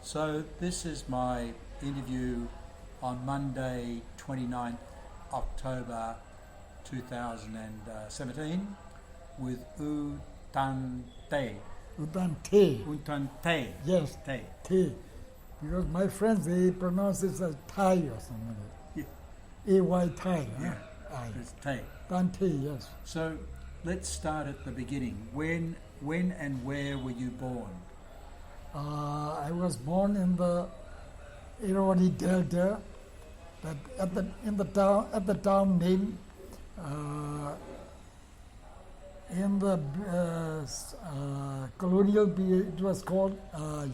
So this is my interview on Monday, 29th October 2017 with Than Htay. Than Htay. Than Htay. Yes, Htay. Htay. Because my friends, they pronounce it as Thai or something. Yeah. A-Y Thai. Yeah. Huh? It's Htay. Than Htay, yes. So let's start at the beginning. When and where were you born? I was born in the Irrawaddy Delta, but at the town name in the colonial period it was called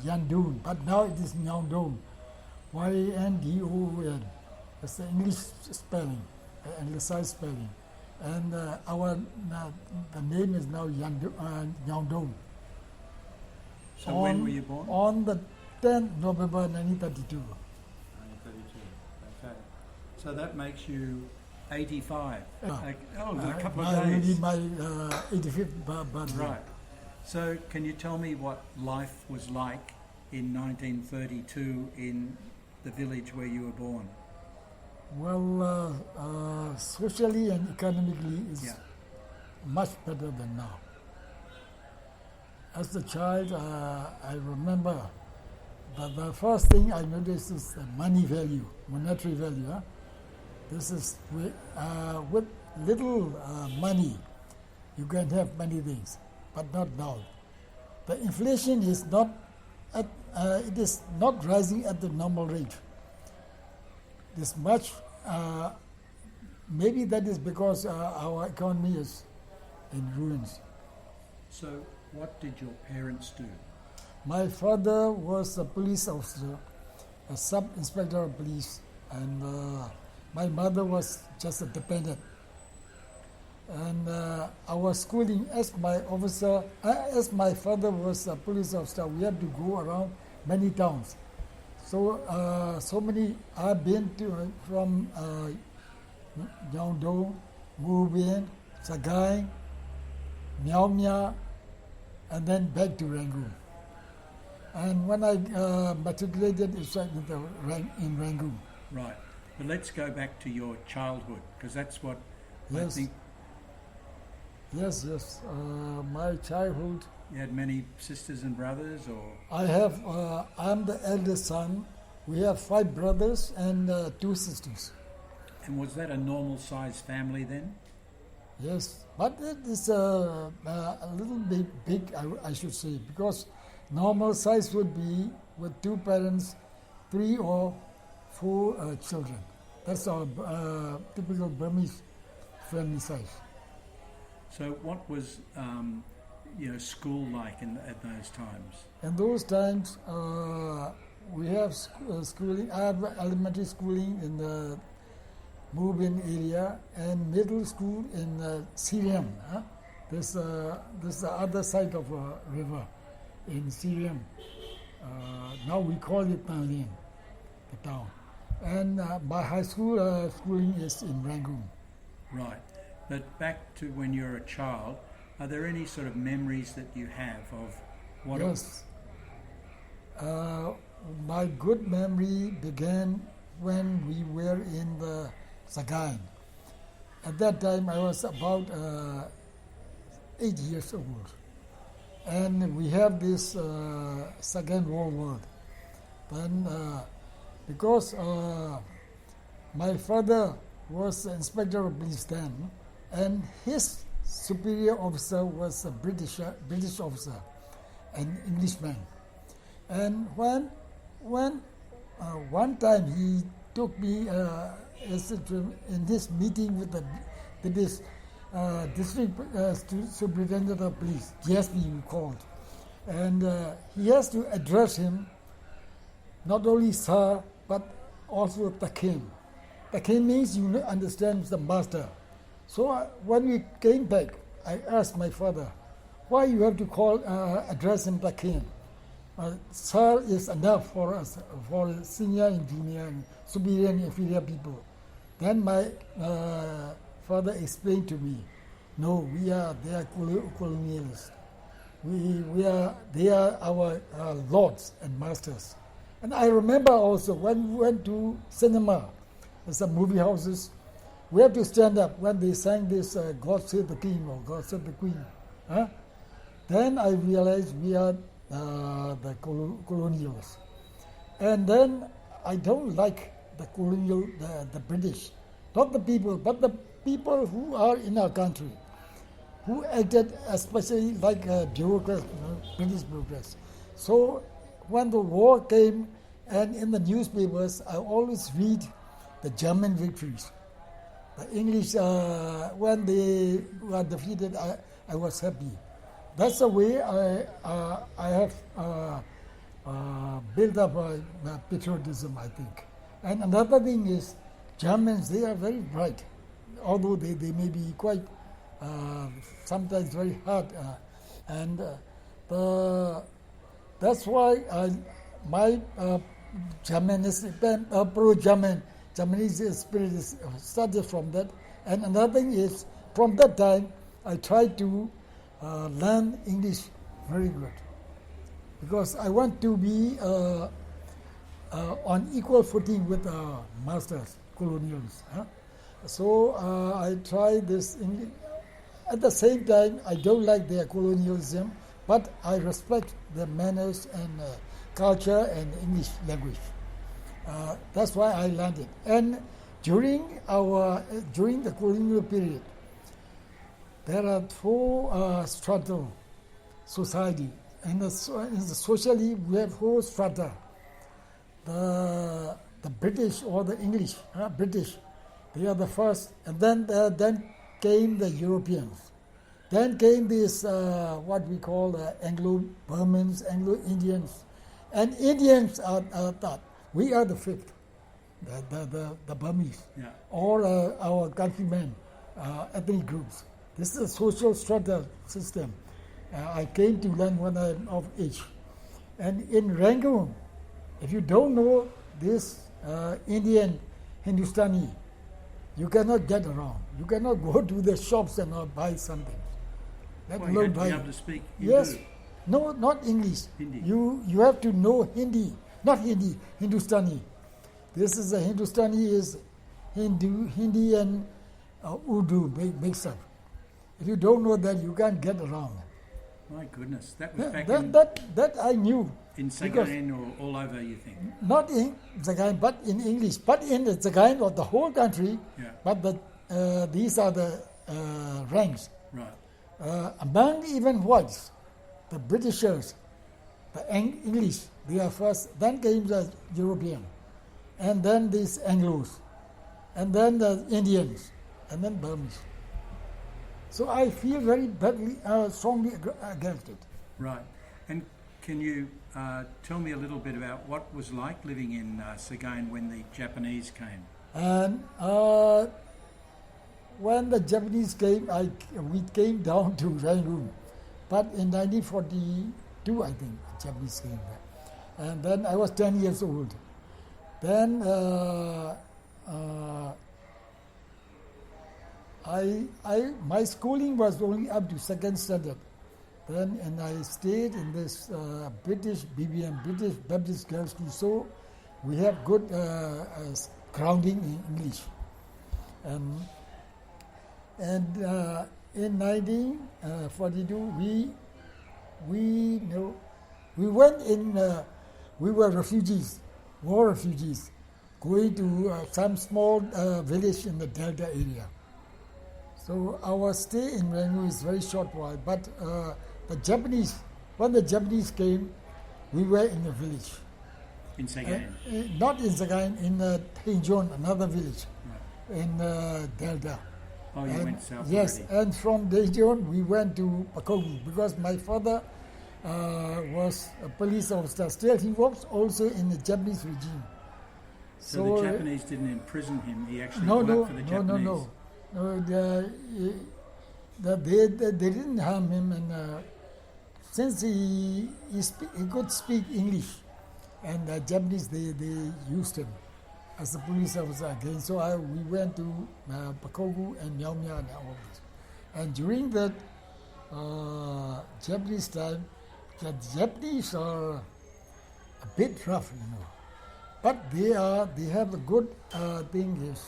Yandoon, but now it is Nyangdoon. Yandoon. That's the English spelling, anglicized spelling, and the name is now Nyangdoon. So when were you born? On the 10th November 1932. 1932. Okay. So that makes you 85. Yeah. A couple of Really days. my 85th birthday. Right. So can you tell me what life was like in 1932 in the village where you were born? Well, socially and economically is much better than now. As a child, I remember that the first thing I noticed is the monetary value. Huh? This is with little money, you can have many things, but not now. The inflation is not it is not rising at the normal rate. This much, maybe that is because our economy is in ruins. So what did your parents do? My father was a police officer, a sub-inspector of police, and my mother was just a dependent. And our schooling, as my father was a police officer, we had to go around many towns. So I've been to from Nyangdoon, Ngu Bien, Sagaing, Miao Mia, and then back to Rangoon. And when I matriculated, it was in Rangoon. Right. But let's go back to your childhood, because that's what I think. Yes. My childhood. You had many sisters and brothers, or? I'm the eldest son. We have 5 brothers and 2 sisters. And was that a normal-sized family then? Yes, but it is a little bit big, I should say, because normal size would be with 2 parents, 3 or 4 children. That's our typical Burmese family size. So what was school like at those times? In those times, we have schooling. I have elementary schooling in the Mubin area and middle school in Siriam. This the other side of a river in Siriam. Now we call it Than Htay, the town. And my high school schooling is in Rangoon. Right. But back to when you're a child, are there any sort of memories that you have of what? Yes. My good memory began when we were in the Sagaing. At that time, I was about 8 years old. And we have this Second World War. Then, because my father was the inspector of police then, and his superior officer was a British officer, an Englishman. And when one time he took me in this meeting with this district superintendent of police, GSP we called, and he has to address him not only sir but also Takin. Takin means you understand the master. So when we came back, I asked my father, why you have to address him Takin? Sir is enough for us, for senior and junior and superior and inferior people. Then my father explained to me, no, they are colonialists. They are our lords and masters. And I remember also when we went to cinema, some movie houses, we had to stand up when they sang this God Save the King or God Save the Queen. Huh? Then I realized we are the colonials. And then I don't like the colonial, the British. Not the people, but the people who are in our country, who acted especially like bureaucrats, British bureaucrats. So when the war came, and in the newspapers, I always read the German victories. The English, when they were defeated, I was happy. That's the way I have built up patriotism, I think. And another thing is, Germans, they are very bright, although they may be quite sometimes very hard. That's why my pro-Germanese spirit is started from that. And another thing is, from that time, I tried to learn English very good, because I want to be on equal footing with masters, colonials. Huh? So I tried this English. At the same time, I don't like their colonialism, but I respect their manners and culture and English language. That's why I learned it. And during the colonial period, there are four strata society. In the socially, we have four strata. The British or the English, British, they are the first, and then came the Europeans. Then came this what we call Anglo-Burmans, Anglo-Indians, and Indians are third. We are the fifth, the Burmese, or our countrymen, ethnic groups. This is a social strata system. I came to learn when I'm of age. And in Rangoon, if you don't know this Indian Hindustani, you cannot get around. You cannot go to the shops and buy something. You have to be able to speak Hindu. Yes. No, not English. Hindi. You have to know Hindi. Not Hindi, Hindustani. This is a Hindustani is Hindi and Urdu mixed up. If you don't know that, you can't get around. My goodness, that was back that I knew. in Sagain or all over, you think? Not in Sagain, but in English. But in the Sagain of the whole country, but these are the ranks. Right. Among even whites, the Britishers, the English, they are first, then came the European, and then these Anglos, and then the Indians, and then Burmese. So I feel very badly, strongly against it. Right. And can you tell me a little bit about what was like living in Sagain when the Japanese came? And when the Japanese came, we came down to Rangoon. But in 1942, I think, the Japanese came there. And then I was 10 years old. Then my schooling was only up to second standard. Then, and I stayed in this British BBM, British Baptist Girls' School. So we have good grounding in English. And in 1942, we went in. We were refugees, war refugees, going to some small village in the Delta area. So our stay in Rangoon is very short while. But the Japanese, when the Japanese came, we were in a village. In Sagain? Not in Sagain, in Than, another village, in Delta. Oh, you went south Yes, already. and from Daejeon we went to Pakogu because my father was a police officer. Still, he was also in the Japanese regime. So the Japanese didn't imprison him, he actually No, worked for the Japanese? No, they didn't harm him, and since he could speak English, and the Japanese, they used him as a police officer again. So we went to Pakogu and Myaomya and all this. And during that Japanese time, the Japanese are a bit rough, But they have the good thing is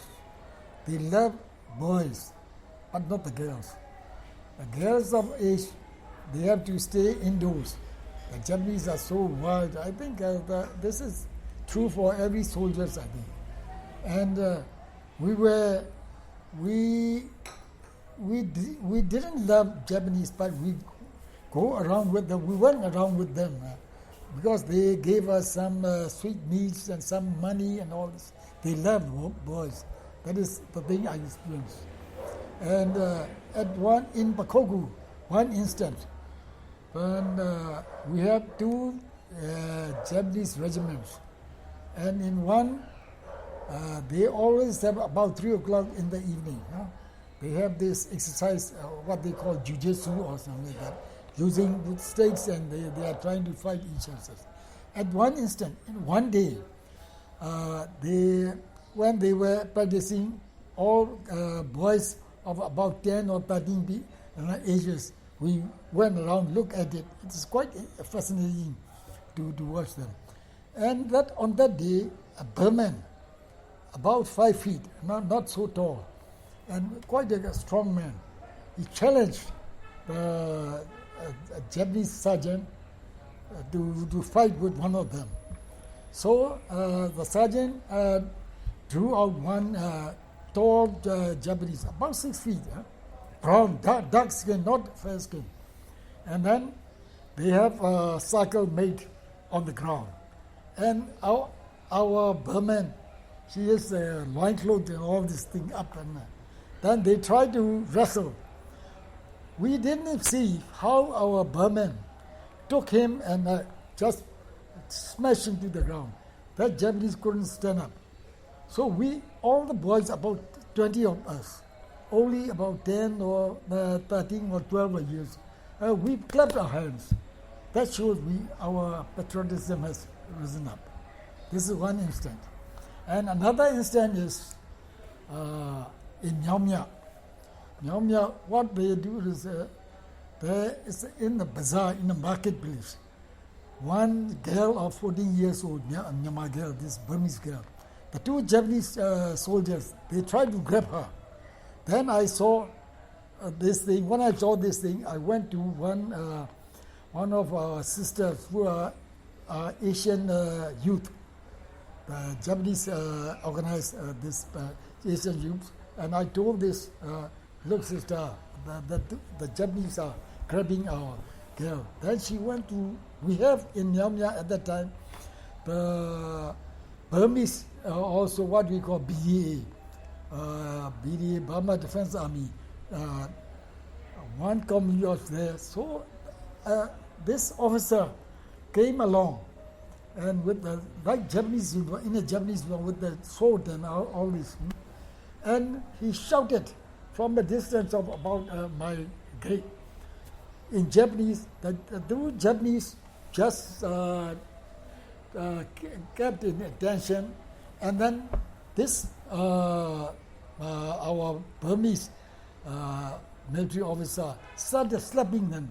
they love boys, but not the girls. The girls of age, they have to stay indoors. The Japanese are so wild. I think this is true for every soldiers, I think. And we didn't love Japanese, but we go around with them. We went around with them because they gave us some sweet meats and some money and all this. They loved boys. That is the thing I experienced. And in Bakogu, one instance, when we have two Japanese regiments, and in one, they always have about 3 o'clock in the evening. They have this exercise, what they call jujitsu or something like that, using stakes, and they are trying to fight each other. At one instant, in one day, when they were practicing, all boys of about 10 or 13 ages, we went around, look at it. It's quite fascinating to watch them. And on that day, a Burman, about 5 feet, not so tall, and quite a strong man, he challenged the Japanese sergeant to fight with one of them. So the sergeant drew out one tall Japanese, about 6 feet, brown, dark skin, not fair skin. And then they have a circle made on the ground. And our Burman, she is loincloth and all this thing up, and then they try to wrestle. We didn't see how our Burman took him and just smashed him to the ground. That Japanese couldn't stand up. So all the boys, about 20 of us, only about 10 or 13 or 12 years, we clapped our hands. That shows our patriotism has risen up. This is one instant. And another instant is in Nyamya. Nyamya, what they do is, there is in the bazaar, in the marketplace, one girl of 14 years old, Nyama girl, this Burmese girl. The two Japanese soldiers, they tried to grab her. Then I saw this thing. When I saw this thing, I went to one of our sisters who are Asian youth. The Japanese organized this Asian youth, and I told this, look sister, the Japanese are grabbing our girl. Then she went to, we have in Nyamya at that time, the Burmese, also what we call BDA, BDA, Burma Defense Army. One company was there. So this officer came along, and with the Japanese, in a Japanese with the sword and all this, and he shouted from a distance of about my gate in Japanese. The two Japanese just kept in attention, and then this our Burmese military officer started slapping them.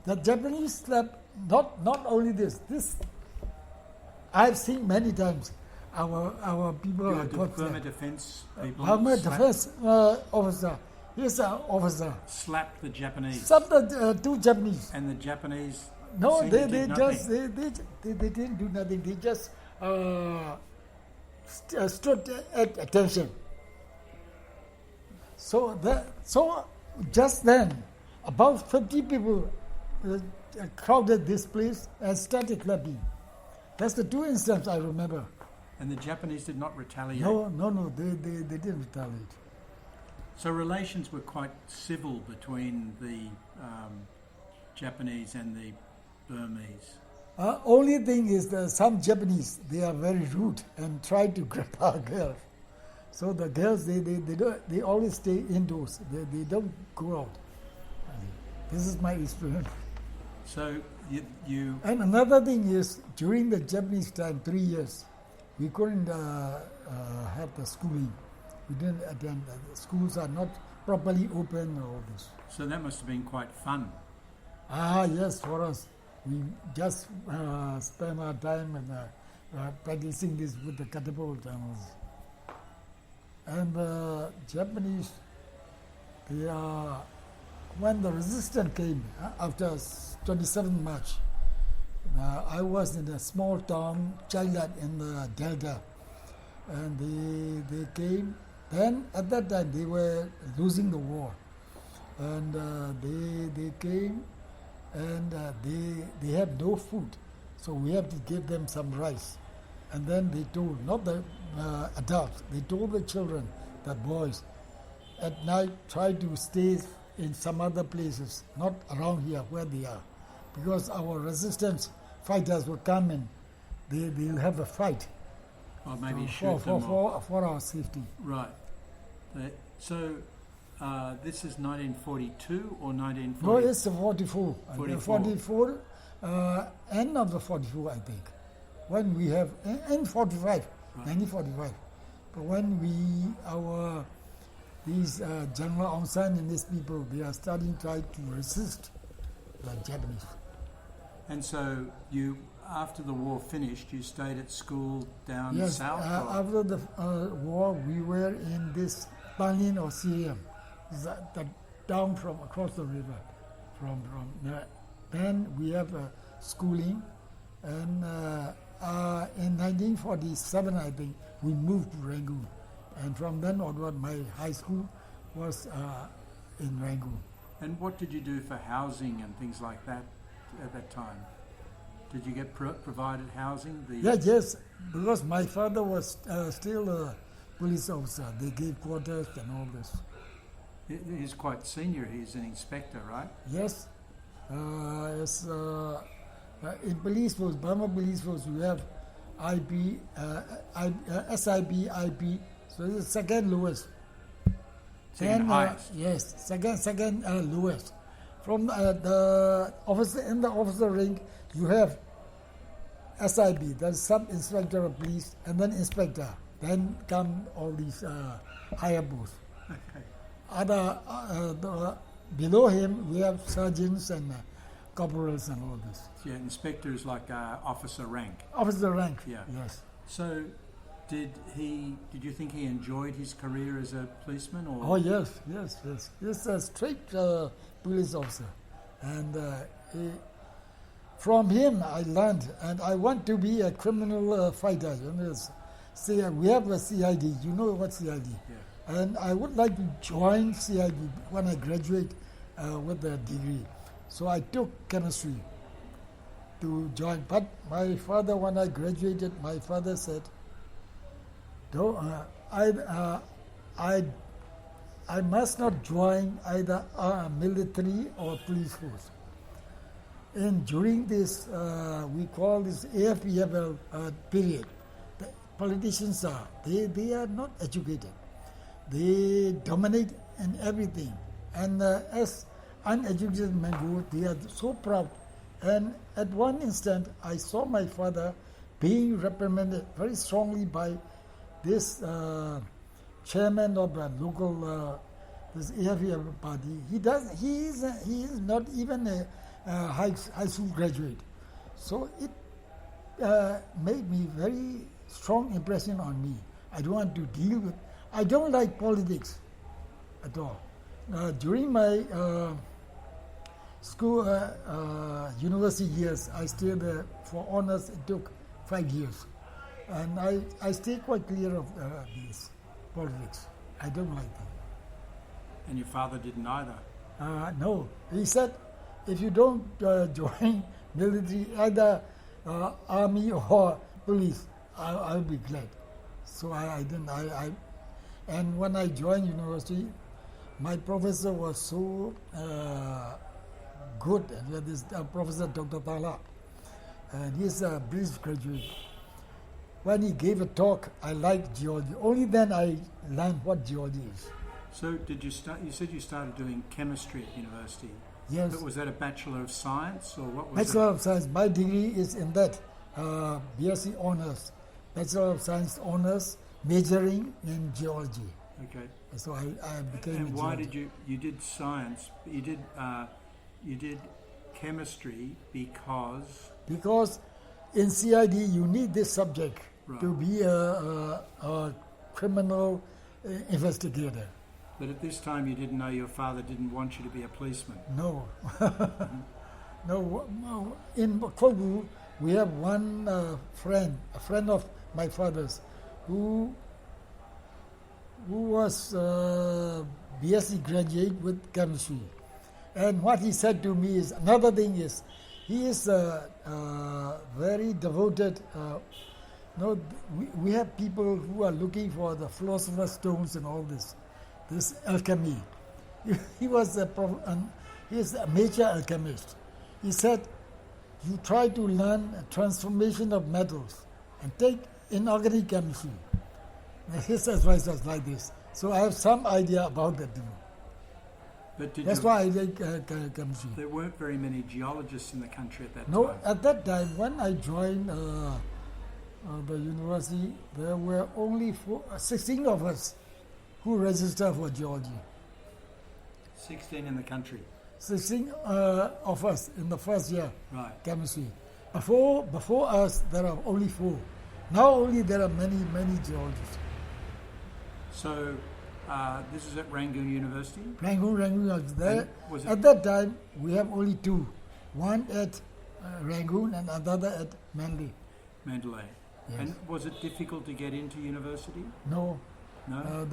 The Japanese slapped. Not only this I've seen many times. Our people are got Burma defense people. Burma defense officer. He's an officer. Slapped the Japanese. Slapped the two Japanese. And the Japanese. No, they did just nothing. they didn't do nothing. They just stood at attention. So just then, about 50 people crowded this place and started clapping. That's the two instances I remember. And the Japanese did not retaliate? No, they didn't retaliate. So relations were quite civil between the Japanese and the Burmese? Only thing is that some Japanese, they are very rude and try to grab our girls. So the girls, they always stay indoors. They don't go out. This is my experience. So you And another thing is, during the Japanese time, 3 years, we couldn't have the schooling. We didn't attend. The schools are not properly open or all this. So that must have been quite fun. Yes, for us. We just spend our time and practicing this with the catapult tunnels. And the Japanese, they are, when the resistance came after 27 March, I was in a small town, Chailat in the Delta, and they came. Then at that time they were losing the war, and they came, and they had no food, so we have to give them some rice. And then they told, not the adults, they told the children, the boys, at night try to stay in some other places, not around here where they are, because our resistance fighters will come and they'll have a fight. Or maybe So shoot them off. for our safety. Right. So this is 1942 or 1940? No, it's 44. 44. 44, end of the 44, I think. When we have, and 45, Right. 1945. But when these General Aung San and these people, they are starting try to resist the Japanese. And so you, after the war finished, you stayed at school down Yes, south? or- after the war, we were in this Banyan or Syrian, that down from across the river. From there. Then we have schooling, and in 1947, I think, we moved to Rangoon. And from then onward, my high school was in Rangoon. And what did you do for housing and things like that at that time? Did you get provided housing? Yes, because my father was still a police officer. They gave quarters and all this. He's quite senior. He's an inspector, right? Yes, in police force, Burma police force, we have SIB, IP. So it's the second lowest. Second highest. Yes, second lowest. From the officer in the officer rank, you have SIB, that's Sub Inspector of Police, and then Inspector. Then come all these higher posts. Okay. Below him, we have sergeants and corporals and all this. Yeah, inspector is like officer rank. Officer rank. Yeah. Yes. So, did you think he enjoyed his career as a policeman, or? Oh yes. He's a straight police officer, and from him I learned, and I want to be a criminal fighter. You know, we have a CID. You know what CID? Yeah. And I would like to join CID when I graduate with a degree. So I took chemistry to join. But my father, when I graduated, my father said, I must not join either military or police force. And during this, we call this AFPFL period, the politicians they are not educated. They dominate in everything. And as uneducated men go, they are so proud. And at one instant, I saw my father being reprimanded very strongly by this chairman of the local this AFPFL party. He is not even a high school graduate. So it made me very strong impression on me. I don't want to deal with. I don't like politics at all. During my school, university years, I stayed there for honors. It took 5 years. And I stay quite clear of these politics. I don't like them. And your father didn't either. No. He said, if you don't join military, either army or police, I'll be glad. So I didn't. And when I joined university, my professor was so good. This Professor Dr. Thala, and he's a British graduate. When he gave a talk, I liked geology. Only then I learned what geology is. So did you start? You said you started doing chemistry at university. Yes. But was that a Bachelor of Science or what was Bachelor of Science. My degree is in that. BSc Honours. Bachelor of Science Honours, majoring in geology. it? Okay. So I became And a why geologist. did you did science? But you did chemistry because Because in CID you need this subject Right. to be a criminal investigator. But at this time you didn't know your father didn't want you to be a policeman. No. No. In Kogu, we have one a friend of my father's, who was BSc graduate with chemistry. And what he said to me is, another thing is, he is very devoted. We have people who are looking for the philosopher's stones and all this alchemy. He was he is a major alchemist. He said, you try to learn a transformation of metals and take inorganic chemistry. And his advice was like this. So I have some idea about that too. But That's why I like chemistry. there weren't very many geologists in the country at that No, time. at that time when I joined the university, there were only 16 of us who registered for geology. 16 in the country. 16 of us in the first year Right. chemistry. Before us, there are only 4. Now only there are many geologists. So this is at Rangoon University? Rangoon was there. And was it- At that time, we have only 2. One at Rangoon and another at Manly. Mandalay. Yes. And was it difficult to get into university? No, No?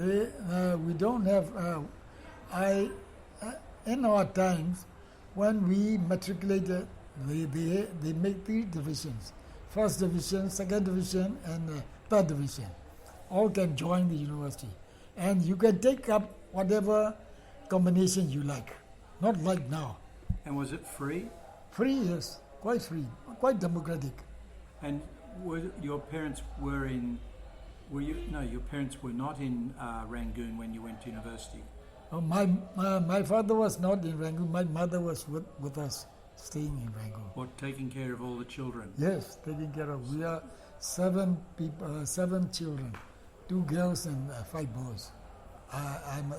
we don't have. In our times, when we matriculated, they make 3 divisions: first division, second division, and third division. All can join the university, and you can take up whatever combination you like. Not like now. And was it free? Free, yes, quite democratic. And your parents were in... your parents were not in Rangoon when you went to university. My father was not in Rangoon. My mother was with us, staying in Rangoon. What, taking care of all the children? Yes, taking care of. We are 7 people, 7 children, 2 girls and 5 boys. I'm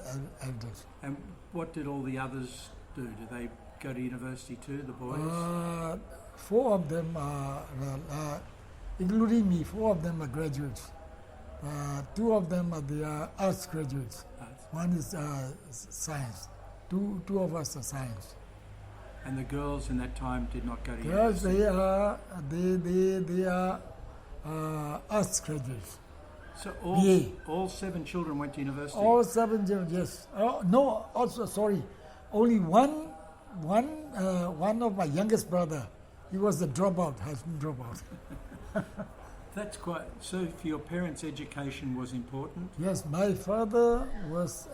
eldest. And what did all the others do? Did they go to university too, the boys? 4 of them are, including me, 4 of them are graduates. 2 of them are arts graduates. One is science. Two of us are science. And the girls in that time did not go to Girls, university? they are arts graduates. So BA. all 7 children went to university? All 7 children, yes. No, also sorry, only one of my youngest brother. He was a dropout, high school dropout. That's quite... So for your parents' education was important? Yes, my father was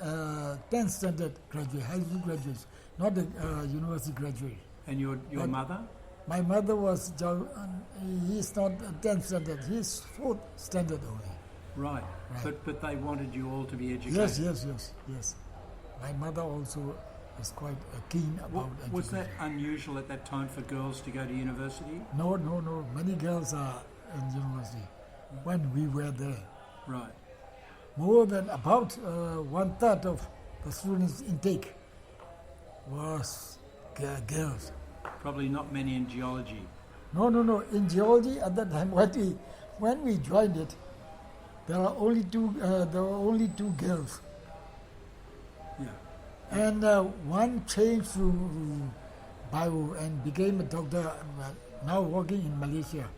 10th standard graduate, high school graduate, not a university graduate. And your But- mother? My mother was, he's not 10th standard, he's 4th standard only. Right. Right. But they wanted you all to be educated? Yes. My mother also is quite keen about education. Was that unusual at that time for girls to go to university? No. Many girls are in university when we were there. Right. More than about 1/3 of the students' intake was girls. Probably not many in geology. No. In geology at that time, when we joined it, there were only 2 girls, Yeah. and one changed to bio and became a doctor. Now working in Malaysia.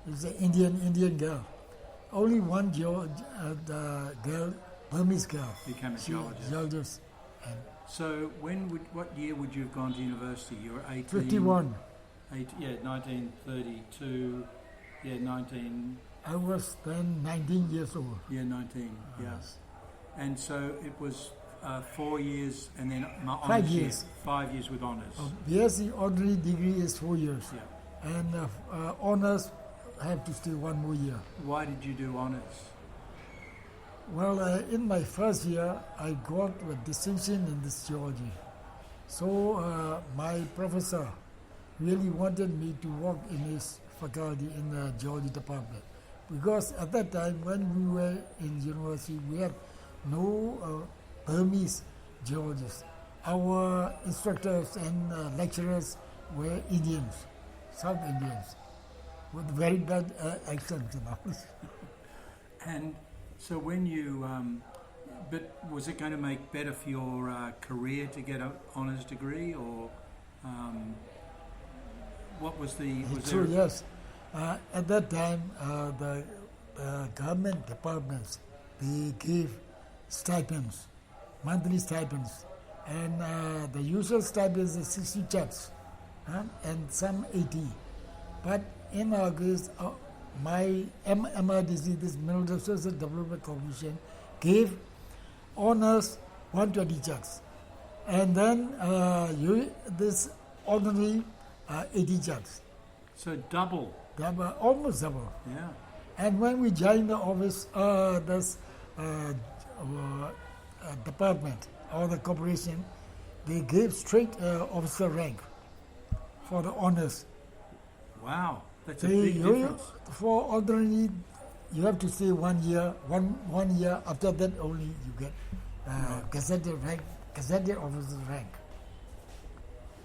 It's an Indian girl. Only one girl, Burmese girl. Became a geologist. Geologist. And So what year would you have gone to university? You were 18... 51. 1932. Yeah, 19... I was then 19 years old. Yeah, 19. Yeah. Yes. And so it was 4 years and then my 5 honours year. years. 5 years with honours. BSc ordinary degree is 4 years. Yeah. And honors have to stay 1 more year. Why did you do honours? Well, in my first year, I got a distinction in this geology. So my professor really wanted me to work in his faculty in the geology department. Because at that time, when we were in university, we had no Burmese geologists. Our instructors and lecturers were Indians, South Indians. with very bad accent, you know. And so when you, but was it going to make better for your career to get an honours degree, or what was the? Was True, there, yes. At that time, the government departments, they gave stipends, monthly stipends, and the usual stipends is 60 checks, and some 80. But in our case, my MRDC, this Middle Social Development Commission, gave honors 120 checks, and then this ordinary 80 checks. so double. Almost double. Yeah. And when we joined the office, this department or the corporation, they gave straight officer rank for the honors. Wow, that's a big difference. For ordinary, you have to stay 1 year. One year after that only you get gazetted rank, gazetted officer rank.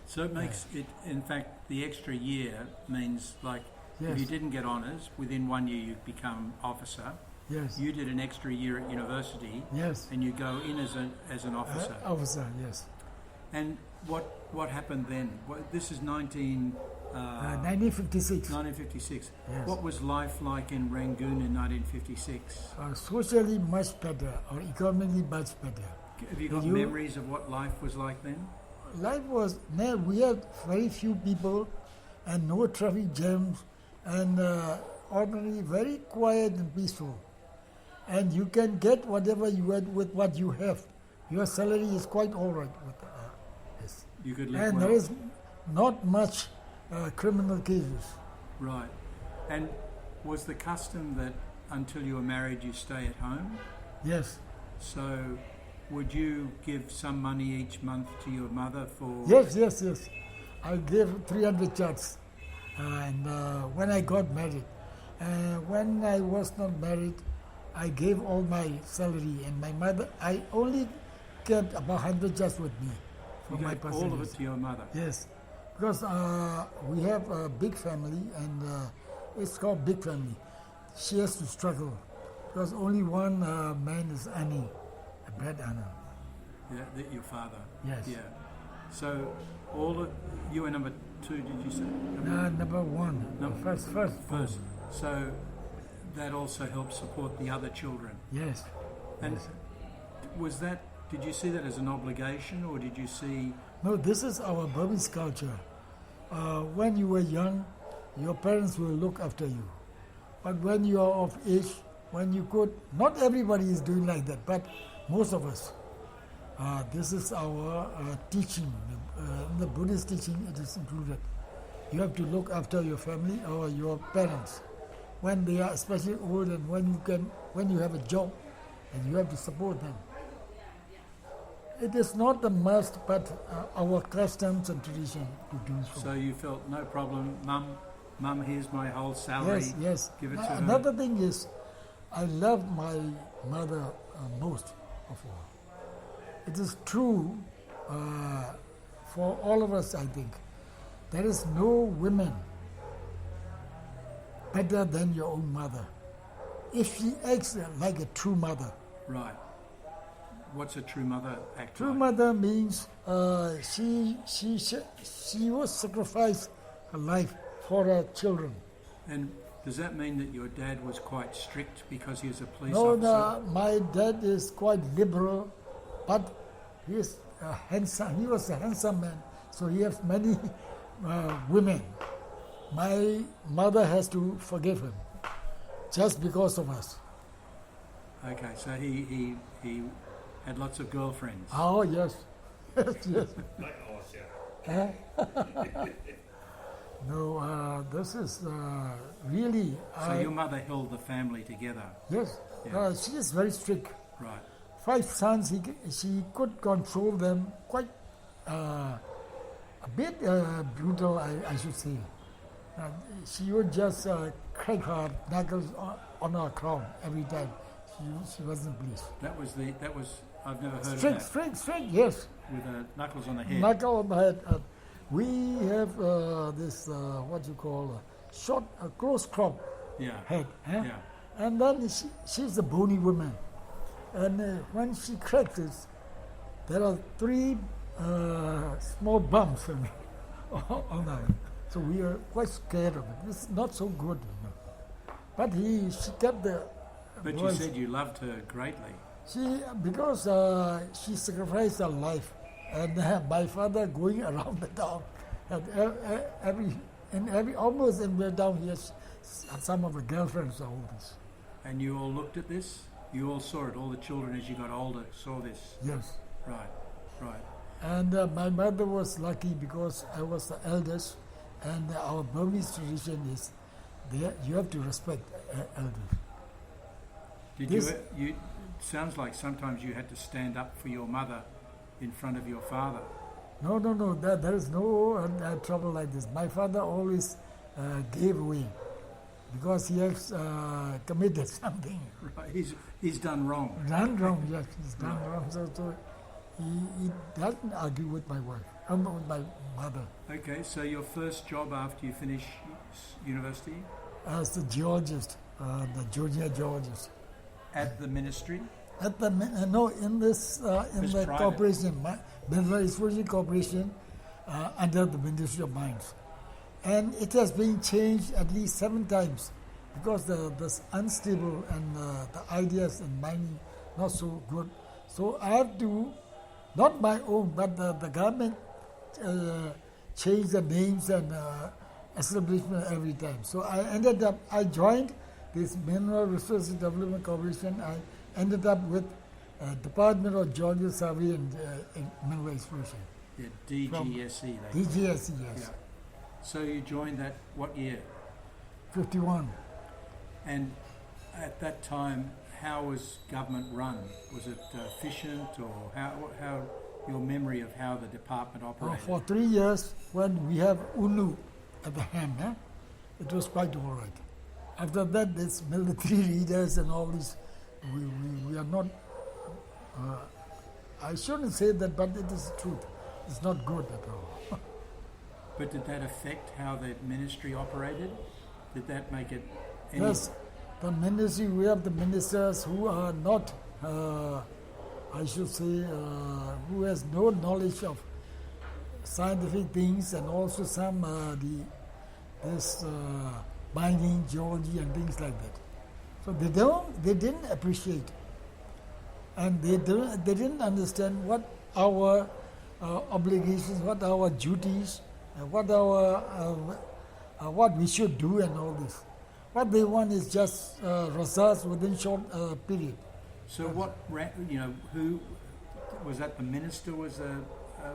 So it makes it, in fact, the extra year means like if Yes. you didn't get honours, within 1 year you'd become officer. Yes. You did an extra year at university, Yes. and you go in as an officer. Officer, yes. And what happened then? This is 1956. 1956. Yes. What was life like in Rangoon in 1956? Socially much better, or economically much better. Have you got You- memories of what life was like then? Life was, we had very few people and no traffic jams, and ordinarily very quiet and peaceful. And you can get whatever you had with what you have. Your salary is quite all right with this. You could live And well. there is not much criminal cases. Right. And was the custom that until you were married you stay at home? Yes. So would you give some money each month to your mother for... Yes. I gave 300 chats. And when I got married, when I was not married, I gave all my salary, and my mother, I only kept about 100 chats with me for You my gave personal all of use. it to your mother? Yes, because we have a big family, and it's called big family. She has to struggle because only one man is earning, a bread earner. Yeah, your father? Yes. Yeah. So you were number two, did you say? Number one, first. First. So that also helps support the other children. Yes. And Yes. did you see that as an obligation, or did you see... No, this is our Burmese culture. When you were young, your parents will look after you. But when you are of age, when you could, not everybody is doing like that, but most of us. This is our teaching. In the Buddhist teaching, it is included. You have to look after your family or your parents when they are especially old, and when you have a job, and you have to support them. It is not a must, but our customs and tradition to do so. So you felt no problem, Mum, here's my whole salary. Yes. Give it to her. Another thing is, I love my mother most of all. It is true for all of us, I think. There is no woman better than your own mother. If she acts like a true mother. Right. What's a true mother act True like? mother means she will sacrifice her life for her children. And does that mean that your dad was quite strict because he was a police No, officer? my dad is quite liberal, but he is handsome. He was a handsome man, so he has many women. My mother has to forgive him just because of us. Okay, so he had lots of girlfriends. Oh yes, yes. Like us, yeah. Huh? No, this is really. So your mother held the family together. Yes, Yeah. she is very strict. Right. 5 sons, she could control them quite a bit brutal, I should say. She would just crack her knuckles on her crown every time. She wasn't pleased. That was I've never heard Strict, of that. strict, strict, yes. With knuckles on the head. Knuckle on the head. We have this, what you call, short, close crop Yeah. head. Huh? Yeah. And then she's a bony woman. And when she cracks it, there are 3 small bumps on her. So we are quite scared of it. It's not so good, But she kept the But you boys. said you loved her greatly. Because she sacrificed her life, and my father going around the town, and almost every town he has some of the girlfriends all this. And you all looked at this? You all saw it? All the children as you got older saw this? Yes. Right, right. And my mother was lucky because I was the eldest, and our Burmese tradition is you have to respect elders. Did you sounds like sometimes you had to stand up for your mother in front of your father. No, there is no trouble like this. My father always gave way because he has committed something. Right. He's done wrong. Done wrong, yes, he's done wrong. So he doesn't argue with my wife, with my mother. Okay, so your first job after you finish university? As the geologist, the junior geologist. At the ministry? At the in this in the private. corporation, Mineral Exploration Corporation, under the Ministry of Mines, and it has been changed at least 7 times because the unstable and the ideas in mining not so good. So I have to, not my own, but the government changed the names and establishment every time. So I joined this Mineral Resources Development Corporation. I ended up with Department of Geology Survey and Mineral Exploration. Yeah, DGSE. DGSE, yes. Yeah. So you joined that what year? 51. And at that time, how was government run? Was it efficient, or how your memory of how the department operated? For 3 years, when we have UNU at the hand, it was quite all right. After that, this military leaders and all this, we are not, I shouldn't say that, but it is the truth. It's not good at all. But did that affect how the ministry operated? Did that make it any... Yes, the ministry, we have the ministers who are not, I should say, who has no knowledge of scientific things, and also some mining, geology and things like that. So they didn't appreciate, and they didn't understand what our obligations, what our duties, what we should do, and all this. What they want is just results within short period. So who was that? The minister was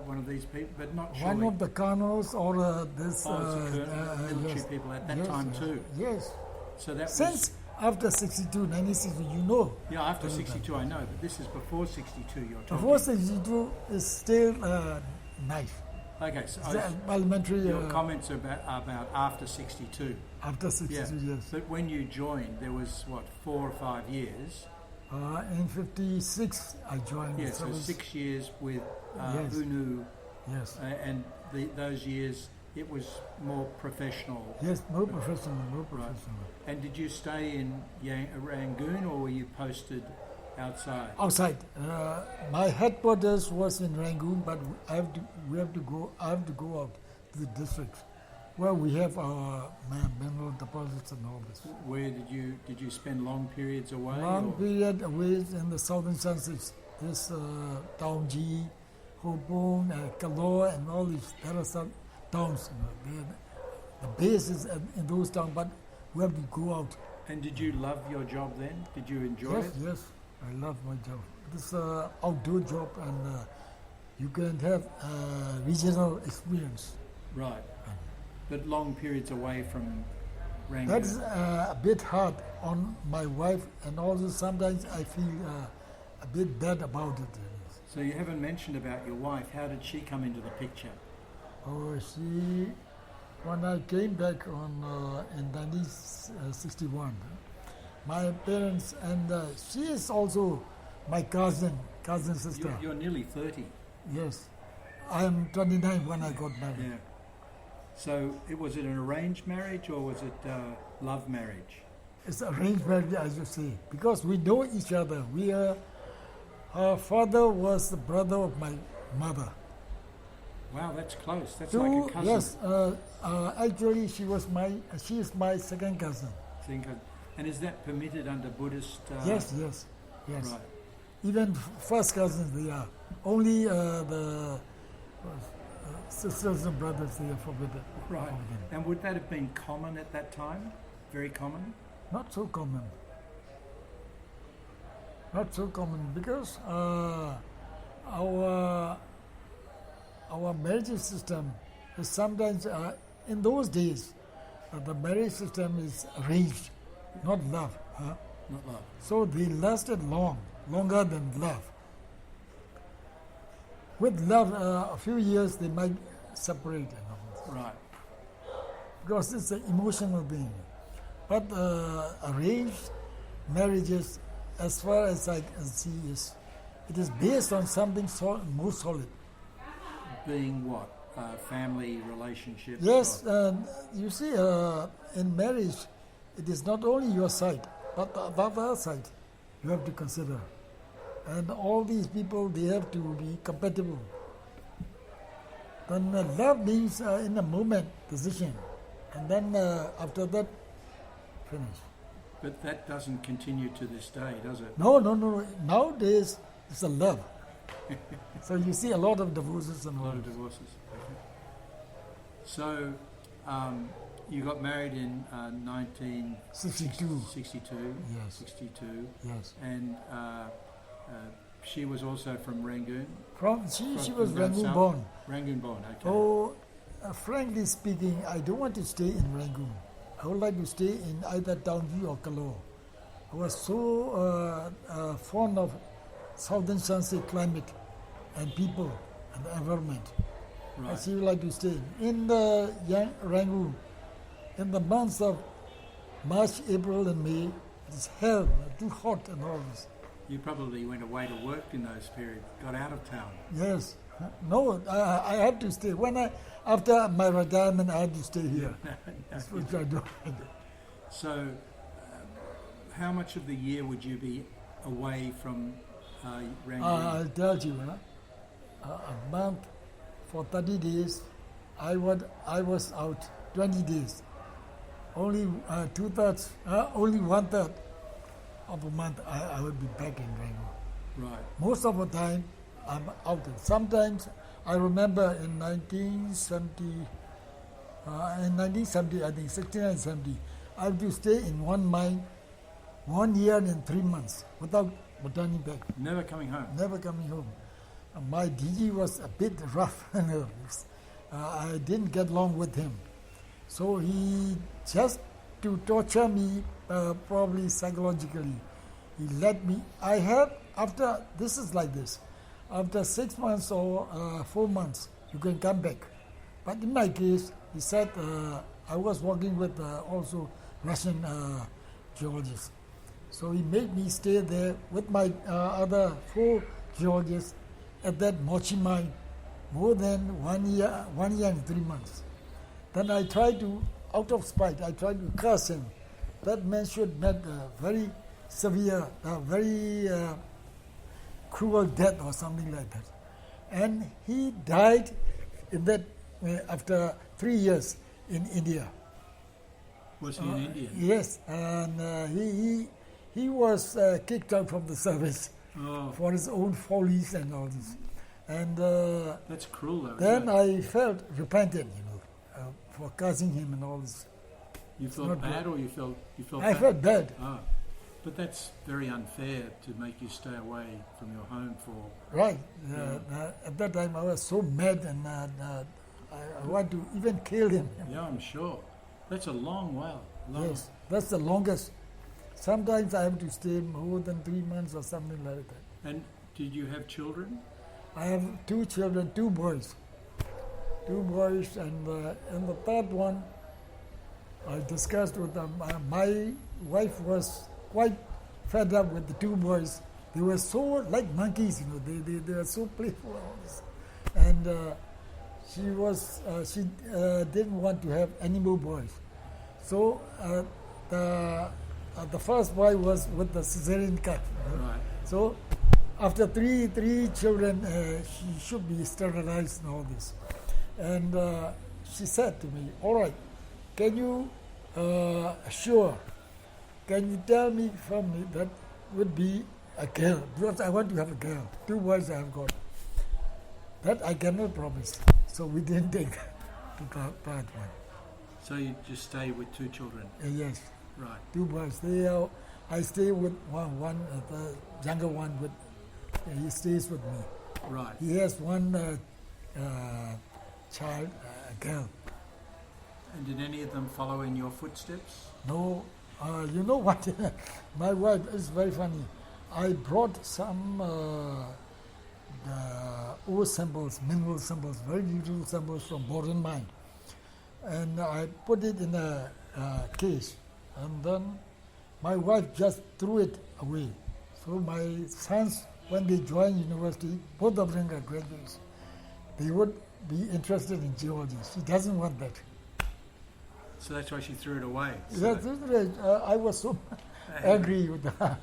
one of these people, but not surely. One of the colonels or military people at that time too. Yes. So that Since after 1962, you know. Yeah, after 62 I know, but this is before 62 you're talking. Before 62 is still nice. Okay, so parliamentary. your comments about after 62. After 62, yes. But when you joined, there was, 4 or 5 years? In 56, I joined. Yeah, so 6 years with UNU. Yes. And those years, it was more professional. Yes, more professional. Right. And did you stay in Rangoon, or were you posted outside? Outside. My headquarters was in Rangoon, but I have to go out to the district where we have our mineral deposits and all this. Where did you spend long periods away? Period away in the southern sunsets. This Taungji, Hobong, Kalor, and all these. There are some towns. The base is in those towns, but we have to go out. And did you love your job then? Did you enjoy it? Yes, I love my job. This outdoor job, and you can have regional experience. Right. But long periods away from Rangoon. That's a bit hard on my wife, and also sometimes I feel a bit bad about it. So you haven't mentioned about your wife. How did she come into the picture? Oh, when I came back in 1961, my parents, and she is also my cousin sister. You're nearly 30. Yes. I am 29 when I got married. Yeah. So was it an arranged marriage or was it love marriage? It's arranged marriage, as you say, because we know each other. Her father was the brother of my mother. Wow, that's close. That's like a cousin. Yes, actually, she is my second cousin. And is that permitted under Buddhist? Yes. Right. Even first cousins, they are. Only the sisters and brothers, they are forbidden. Right. And would that have been common at that time? Very common? Not so common. Not so common because our marriage system is sometimes, in those days, the marriage system is arranged, not love. Not love. So they lasted longer than love. With love, a few years they might separate. Right. Because it's an emotional thing. But arranged marriages, as far as I can see, it is based on something more solid. Being what? Family relationships? Yes, you see, in marriage, it is not only your side, but the other side you have to consider. And all these people, they have to be compatible. Then love means in a moment, decision. And then after that, finish. But that doesn't continue to this day, does it? No. Nowadays, it's a love. So you see a lot of divorces and A lot of divorces. Okay. So you got married in 62. 62. Yes. 62. Yes. And she was also from Rangoon? She was down Rangoon south? born. Rangoon born, okay. Oh, frankly speaking, I don't want to stay in Rangoon. I would like to stay in either Townview or Kalor. I was so fond of southern sunset climate and people and the environment. Right. I still like to stay in the Rangoon. In the months of March, April, and May, it is hell, too hot and all this. You probably went away to work in those periods, got out of town. Yes. No, I had to stay. After my retirement, I had to stay here. That's what I do. So, how much of the year would you be away from Rangoon? I'll tell you, a month for 30 days, I was out 20 days. Only only 1/3 of a month I would be back in Rangoon. Right. Most of the time I'm out. Sometimes I remember in 1970, I think 69, 70, I had to stay in one mine 1 year and 3 months without returning back. Never coming home? Never coming home. My DG was a bit rough. I didn't get along with him. So he, just to torture me, probably psychologically, he let me. This is like this. After 6 months or 4 months, you can come back. But in my case, he said, I was working with also Russian geologists. So he made me stay there with my other 4 geologists at that Mochi mine more than 1 year and 3 months. Then I tried to, out of spite, I tried to curse him. That man should met a very severe, very cruel death or something like that. And he died in that after 3 years in India. Was he in India? Yes, and he was kicked out from the service for his own follies and all this. And that's cruel, though. Then I felt repentant, for cursing him and all this. You felt bad, or you felt I bad? felt bad. But that's very unfair to make you stay away from your home for... Right. At that time I was so mad and I want to even kill him. Yeah, I'm sure. That's a long while. Yes, that's the longest. Sometimes I have to stay more than 3 months or something like that. And did you have children? I have 2 children, 2 boys. 2 boys, and the third one I discussed with them. My wife was quite fed up with the 2 boys. They were so like monkeys, they were so playful. And she didn't want to have any more boys. So the first boy was with the cesarean cut. Right. So after three children, she should be sterilized and all this. And she said to me, "All right, can you can you tell me firmly that would be a girl, because I want to have a girl. 2 boys I have got. That I cannot promise." So we didn't take to part one. So you just stay with 2 children? Yes, Right. 2 boys. I stay with one the younger one. He stays with me. Right. He has one child, a girl. And did any of them follow in your footsteps? No, you know what? My wife is very funny. I brought some ore samples, mineral samples, very beautiful samples from Borden mine, and I put it in a case, and then my wife just threw it away. So my sons, when they join university, both of them are graduates. They would be interested in geology. She doesn't want that. So that's why she threw it away. That's right. I was so angry with her.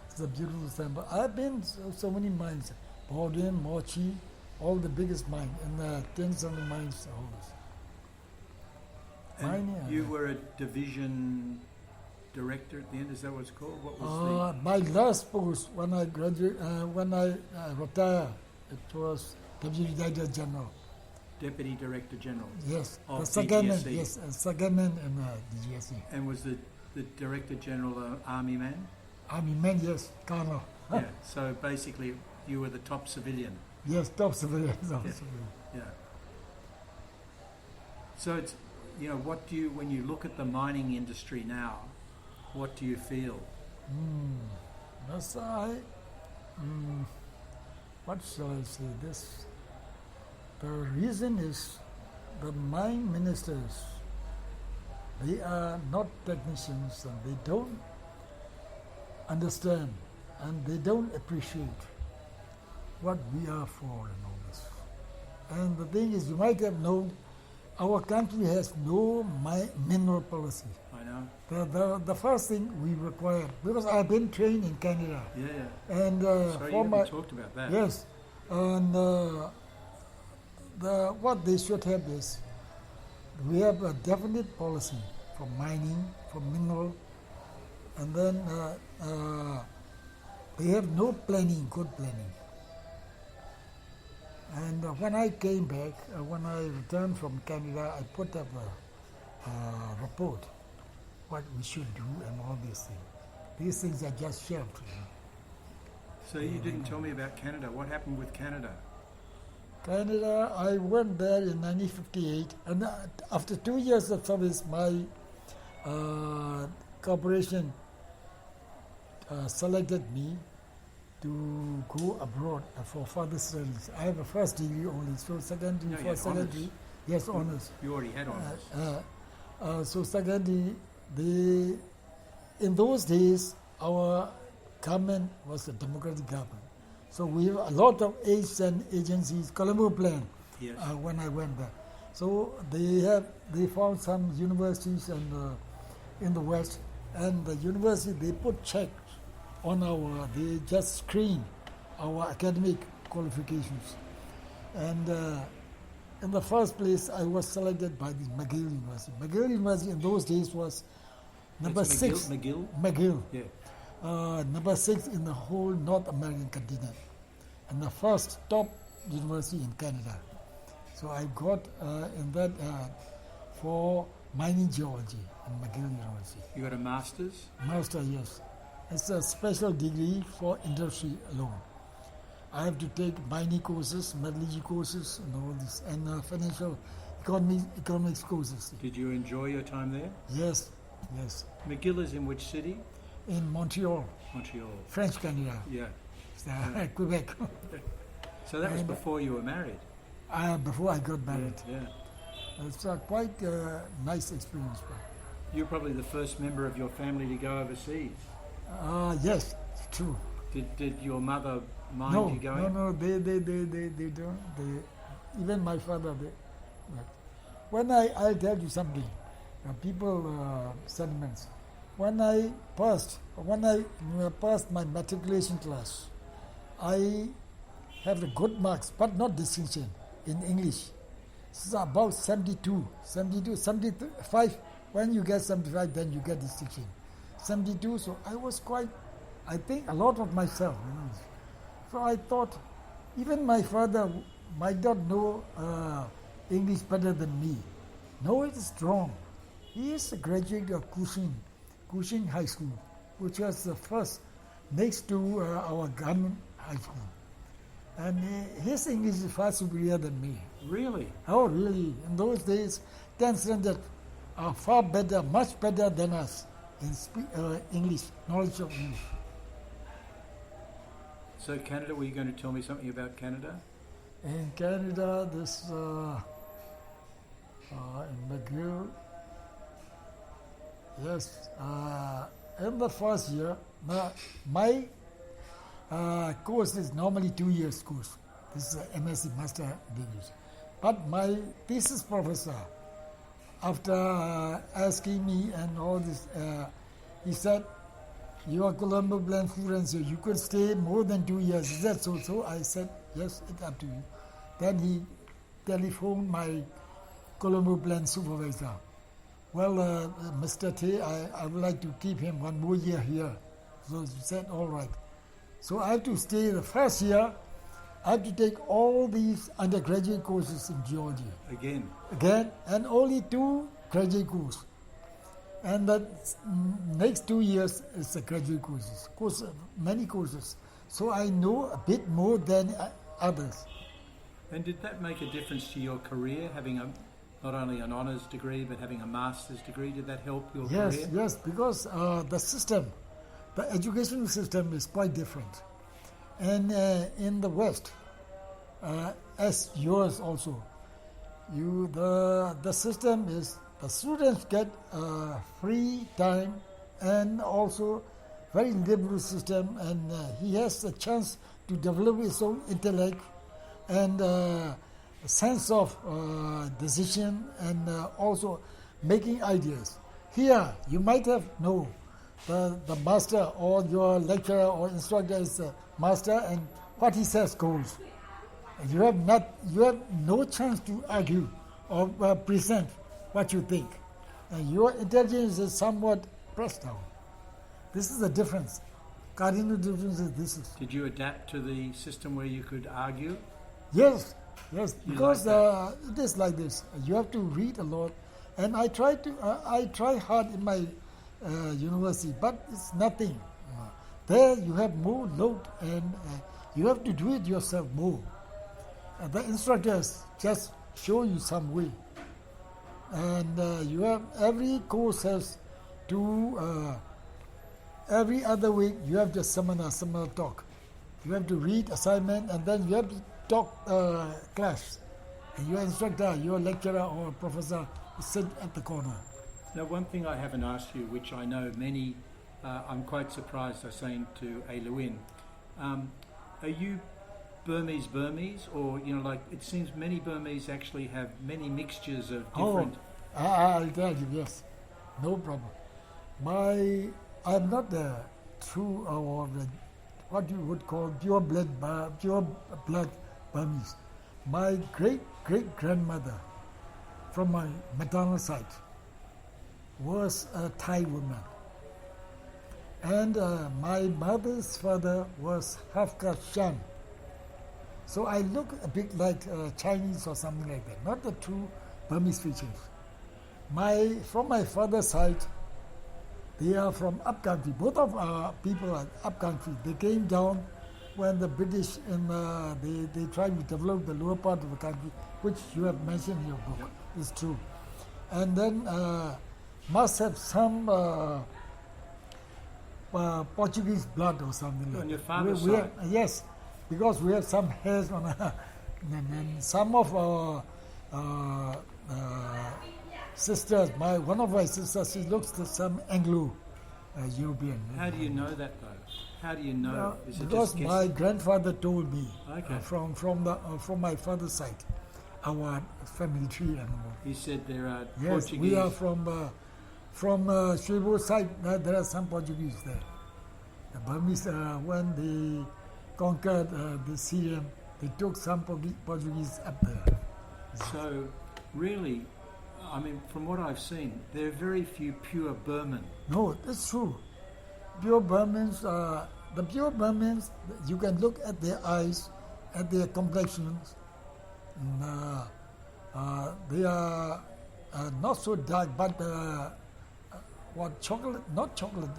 It's a beautiful sample. I've been so many mines, Borden, Mochi, all the biggest mines, and the 10,000 mines, all this. And you were a division director at the end, is that what it's called? What was My last post when I graduate, when I retired, it was Deputy Director General. Deputy Director General? Yes, of the second man, DGSE. yes, second man in the GSE. And was the Director General an army man? Army man, yes, Colonel. Yeah, so basically you were the top civilian. Yes, top civilians also. Yeah. So it's, what do you, when you look at the mining industry now, what do you feel? Yes, what shall I say? This. The reason is the mine ministers, they are not technicians and they don't understand and they don't appreciate what we are for and all this. And the thing is, you might have known, our country has no mineral policy. I know. The first thing we require, because I've been trained in Canada. Yeah. And Sorry, you haven't talked about that. Yes. And what they should have is, we have a definite policy for mining, for mineral, and then they have no planning, good planning. And when I came back, when I returned from Canada, I put up a report, what we should do and all these things. These things are just shelved. So you didn't tell me about Canada. What happened with Canada? Canada, I went there in 1958, and after 2 years of service, my corporation selected me to go abroad for further studies. I have a first degree only, so secondary, No, secondary, yes, honors. You already had honors. So secondary, in those days, our government was a democratic government. So we have a lot of aids and agencies, Colombo plan, Yes. when I went there. So they found some universities in the West, and the university, they put checks on they just screen our academic qualifications. And in the first place, I was selected by the McGill University. McGill University in those days was number 6. McGill. Yeah. Number 6 in the whole North American continent, and the first top university in Canada. So I got in that for mining geology in McGill University. You got a master's? Master, yes. It's a special degree for industry alone. I have to take mining courses, metallurgy courses, and all this, and financial economics courses. Did you enjoy your time there? Yes. McGill is in which city? In Montreal, Montreal. French Canada, Yeah. Quebec. So that was before you were married? Before I got married. Yeah. It's quite a nice experience. You're probably the first member of your family to go overseas. Yes, it's true. Did your mother mind you going? No, they don't. Even my father, But when I'll tell you something, people sentiments. When I passed my matriculation class, I have the good marks, but not distinction in English. It's about 72, 75. When you get 75, then you get distinction. 72, so I was quite, I think a lot of myself. So I thought, even my father might not know English better than me. No, it is wrong. He is a graduate of Cushing High School, which was the first next to our government high school. And his English is far superior than me. Really? Oh, really? In those days, 10 standards are far better, much better than us in English, knowledge of English. So Canada, were you going to tell me something about Canada? In Canada, this in McGill, yes, in the first year, my course is normally 2 years course. This is a MSc Master Degree. But my thesis professor, after asking me and all this, he said, "You are Colombo Blend student, so you could stay more than 2 years." Is that so? So I said, "Yes, it's up to you." Then he telephoned my Colombo Blend supervisor. "Well, Mr. Htay, I would like to keep him 1 more year here." So he said, "All right." So I have to stay the first year. I have to take all these undergraduate courses in geology. Again, and only 2 graduate courses. And the next 2 years is the graduate courses, many courses. So I know a bit more than others. And did that make a difference to your career, having not only an honours degree, but having a master's degree? Did that help your career? Yes, because the educational system is quite different. And in the West, as yours also, the system is the students get free time and also very liberal system, and he has a chance to develop his own intellect and sense of decision and also making ideas. Here, you might have the master or your lecturer or instructor is the master, and what he says goes. You have no chance to argue or present what you think. And your intelligence is somewhat pressed down. This is the difference. Cardinal difference is this. Did you adapt to the system where you could argue? Yes, because it is like this. You have to read a lot, and I try hard in my university, but it's nothing. There you have more load, and you have to do it yourself more. The instructors just show you some way, and you have every course has to every other week you have just seminar talk. You have to read assignment, and then you have to talk class. And your instructor, your lecturer or professor sit at the corner. Now, one thing I haven't asked you, which I know many, I'm quite surprised, I was saying to A. Lewin, are you Burmese, or like it seems many Burmese actually have many mixtures of different. Oh, I'll tell you, yes, no problem. I'm not true or what you would call pure blood Burmese. My great grandmother from my maternal side was a Thai woman, and my mother's father was half-caste Shan. So I look a bit like Chinese or something like that, not the true Burmese features. From my father's side, they are from upcountry. Both of our people are upcountry. They came down when the British they tried to develop the lower part of the country, which you have mentioned in your book. It's true. And then must have some Portuguese blood or something like that. On your father's side? Yes, because we have some hairs on and some of our sisters, one of my sisters, she looks like some Anglo-European. How do you know that though? How do you know? Is it because just my grandfather told me okay. From my father's side. our family tree anymore. You said there are Yes, Portuguese. we are from Shibu side. There are some Portuguese there. The Burmese, when they conquered the Syrian, they took some Portuguese up there. So, really, I mean, from what I've seen, there are very few pure Burman. No, that's true. Pure Burmans, the pure Burmans, you can look at their eyes, at their complexions. They are not so dark, but what chocolate? Not chocolate.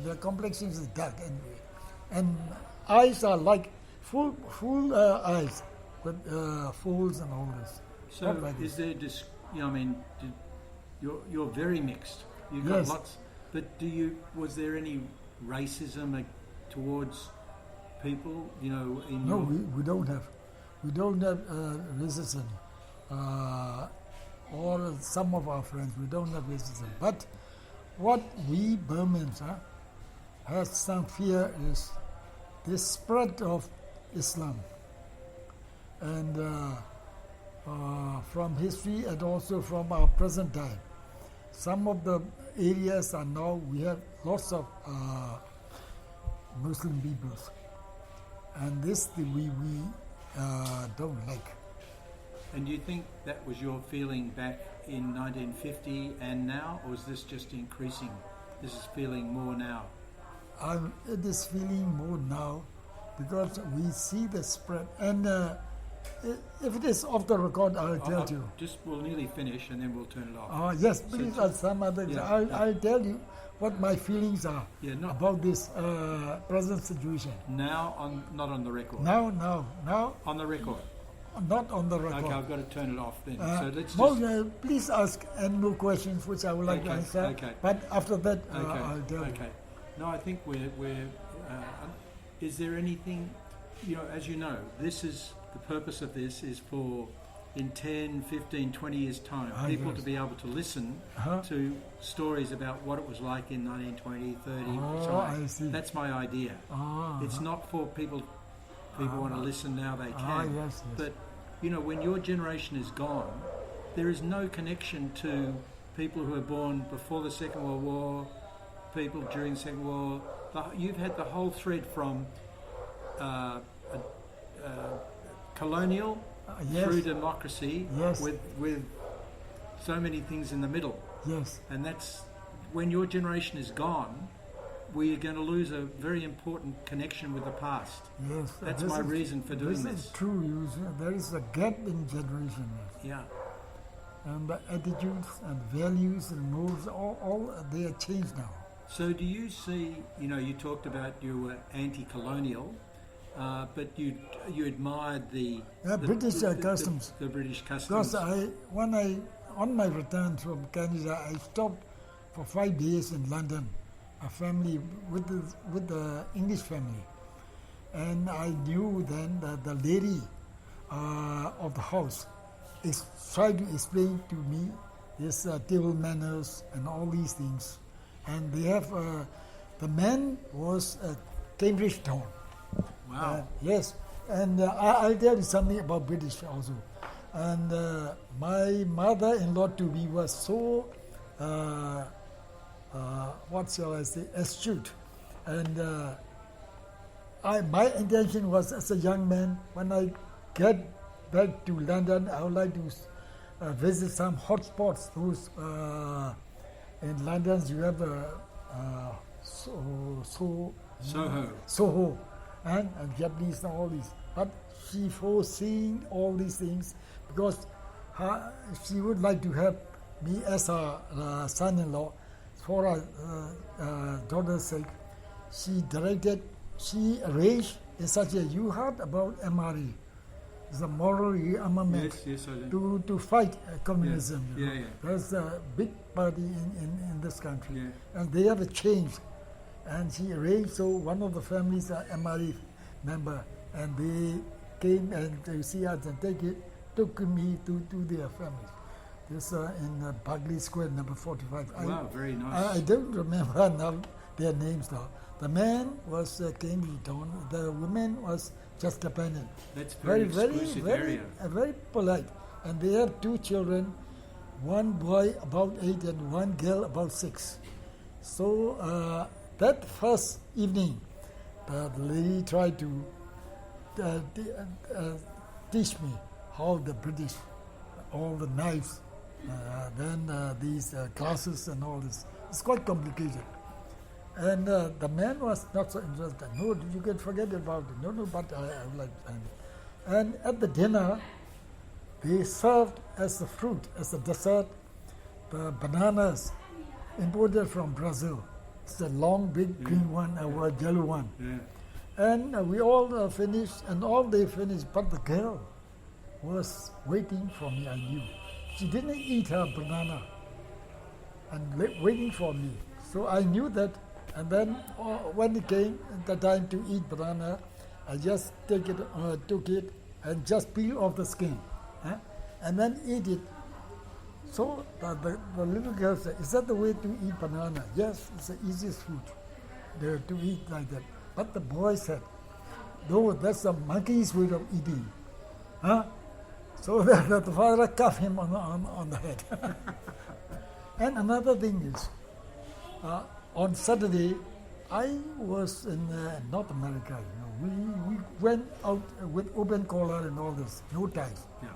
Their complexions is dark anyway, and eyes are like full eyes with folds and all this. So, Not like is this. there just, I mean, you're very mixed. You've Yes. got lots, but was there any racism towards people, in No, your... we don't have. We don't have racism. Or some of our friends, we don't have racism. But what we Burmans have some fear is the spread of Islam. And from history and also from our present time. Some of the areas are now, we have lots of Muslim peoples. And this we don't like. And do you think that was your feeling back in 1950 and now, or is this just increasing? This is feeling more now? It is feeling more now because we see the spread. And if it is off the record, I'll tell you. We'll nearly finish and then we'll turn it off. Yes, please, at some other time. I'll tell you what my feelings are about this present situation. Now, not on the record. Now. On the record. Not on the record. Okay, I've got to turn it off then. So let's please ask any more questions which I would like to answer. Okay. But after that, I'll tell you. Okay. No, I think we're is there anything, as you know, the purpose of this is for in 10, 15, 20 years' time, people to be able to listen to stories about what it was like in 1920, 30, so on. I see. That's my idea. It's not for people want to listen now, they can. Yes. But, when your generation is gone, there is no connection to people who were born before the Second World War, people during the Second World War. You've had the whole thread from colonial through democracy with so many things in the middle. Yes. And that's when your generation is gone, we are going to lose a very important connection with the past. Yes. That's my reason for doing this. This is true. There is a gap in generation. Yeah. And the attitudes and values and moves, all they are changed now. So do you see, you talked about you were anti-colonial, but you admired the British customs. The British customs. Because on my return from Canada, I stopped for 5 days in London, a family with the English family, and I knew then that the lady of the house tried to explain to me this table manners and all these things, and they have the man was Cambridge Town. Wow. Yes, and I'll tell you something about British also. And my mother-in-law to be was so, what shall I say, astute. And my intention was as a young man, when I get back to London, I would like to visit some hot spots. Those in London, you have Soho. And Japanese and all these. But she foreseeing all these things because she would like to have me as a son-in-law for her daughter's sake. She arranged in such a, you heard about MRE, it's a moral rearmament to fight communism. Yeah. There's a big party in this country. Yeah. And they have a change. And she arranged, so one of the families are MRE member, and they came and to see us and took me to their families. This in Berkeley Square, number 45. Wow, very nice. I don't remember now their names now. The man was Cambridge Town, the woman was just Japan. That's very exclusive area. Very polite. and they have two children, one boy about 8 and one girl about 6. So that first evening, the lady tried to teach me how the British, all the knives, then these glasses and all this. It's quite complicated. And the man was not so interested. No, you can forget about it. No, but I would like. And at the dinner, they served as a fruit, as a dessert, the bananas imported from Brazil. It's a long, big green one, or a yellow one. Yeah. And we all finished, and all they finished, but the girl was waiting for me, I knew. She didn't eat her banana and waiting for me. So I knew that, and then when it came the time to eat banana, I just took it and just peel off the skin, and then eat it. So the little girl said, "Is that the way to eat banana?" Yes, it's the easiest food to eat like that. But the boy said, "No, that's the monkey's way of eating." So the father cuffed him on the head. And another thing is, on Saturday, I was in North America. We went out with open collar and all this, no ties. Yeah.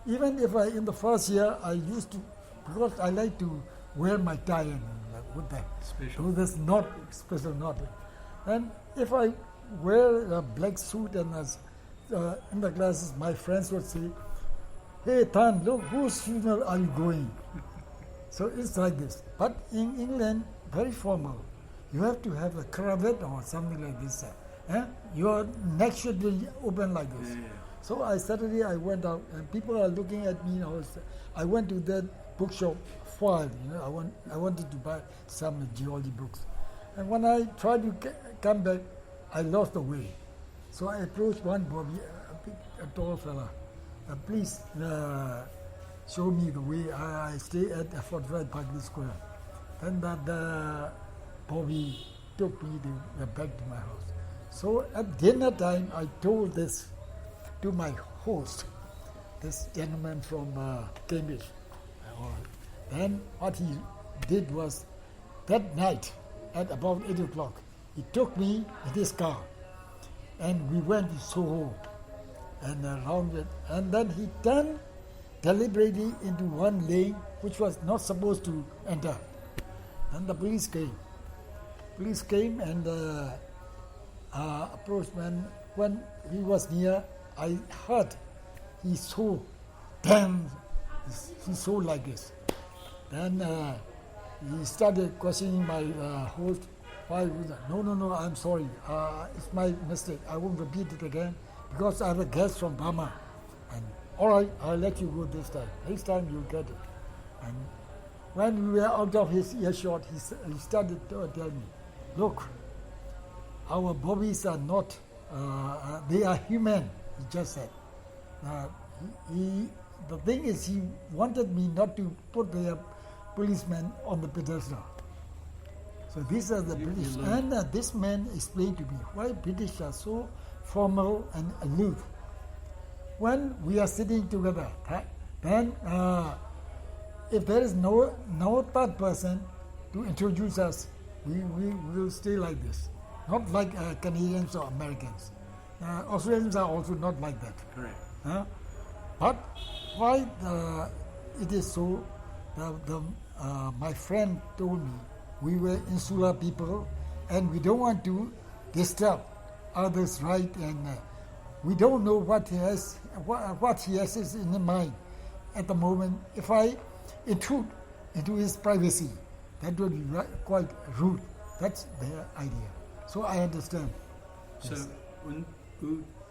Even if in the first year I used to, because I like to wear my tie and with that. Special. So there's not special knot. And if I wear a black suit and in the classes, my friends would say, "Hey Than, look, whose funeral are you going?" So it's like this. But in England, very formal. You have to have a cravat or something like this. Your neck should be open like this. Yeah. So Saturday I went out and people are looking at me. I went to that bookshop, File. I wanted to buy some geology books. And when I tried to come back, I lost the way. So I approached one Bobby, a tall fella. "Please show me the way. I stay at 45 Parkley Square." Then that Bobby took me back to my house. So at dinner time, I told this to my host, this gentleman from Cambridge. Then what he did was, that night at about 8 o'clock, he took me in his car and we went to Soho and around it. And then he turned deliberately into one lane which was not supposed to enter. And the police came. Police came and approached. When he was near, I heard he saw, damn, he saw like this. Then he started questioning my host. Why was that? No, I'm sorry. It's my mistake. I won't repeat it again because I have a guest from Burma. And all right, I'll let you go this time. Next time you'll get it. And when we were out of his earshot, he started to tell me, "Look, our bobbies are not, they are human," he just said. The thing is, he wanted me not to put the policeman on the pedestal. So these are the British. And this man explained to me why British are so formal and aloof. When we are sitting together, then if there is no third person to introduce us, we will stay like this. Not like Canadians or Americans. Australians are also not like that. Correct. But why it is so, my friend told me, we were insular people and we don't want to disturb others' right, and we don't know what he has in his mind at the moment. If I intrude into his privacy, that would be quite rude. That's their idea. So I understand. So, Yes.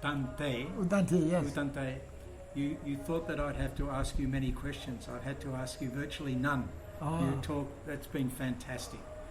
Than Htay, Than Htay, yes. Than Htay, you thought that I'd have to ask you many questions. I've had to ask you virtually none. Your talk, that's been fantastic.